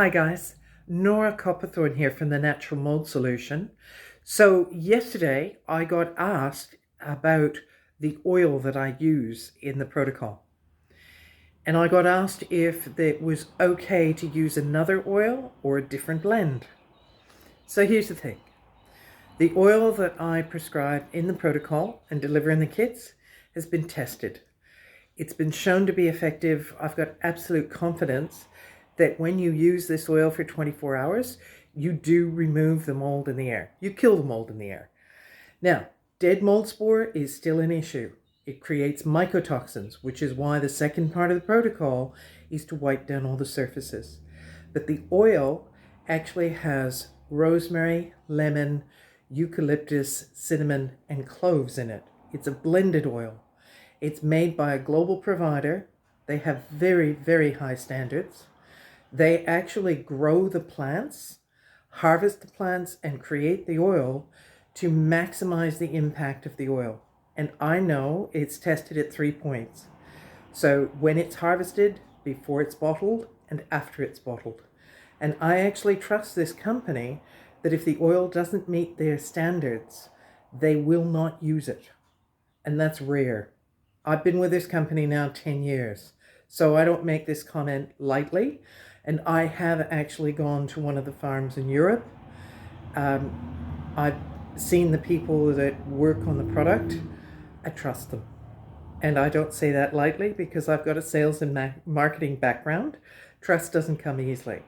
Hi guys, Nora Copperthorne here from the Natural Mould Solution. So yesterday I got asked about the oil that I use in the protocol. And I got asked if it was okay to use another oil or a different blend. So here's the thing. The oil that I prescribe in the protocol and deliver in the kits has been tested. It's been shown to be effective. I've got absolute confidence that when you use this oil for 24 hours, you do remove the mold in the air. You kill the mold in the air. Now, dead mold spore is still an issue. It creates mycotoxins, which is why the second part of the protocol is to wipe down all the surfaces. But the oil actually has rosemary, lemon, eucalyptus, cinnamon, and cloves in it. It's a blended oil. It's made by a global provider. They have very, very high standards. They actually grow the plants, harvest the plants, and create the oil to maximize the impact of the oil. And I know it's tested at 3 points. So when it's harvested, before it's bottled, and after it's bottled. And I actually trust this company that if the oil doesn't meet their standards, they will not use it. And that's rare. I've been with this company now 10 years, so I don't make this comment lightly. And I have actually gone to one of the farms in Europe. I've seen the people that work on the product. I trust them. And I don't say that lightly because I've got a sales and marketing background. Trust doesn't come easily.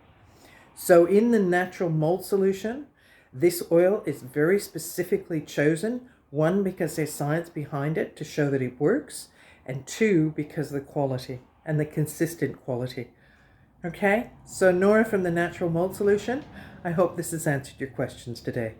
So in the Natural Mould Solution, this oil is very specifically chosen. One, because there's science behind it to show that it works. And two, because of the quality and the consistent quality. Okay, so Nora from the Natural Mould Solution, I hope this has answered your questions today.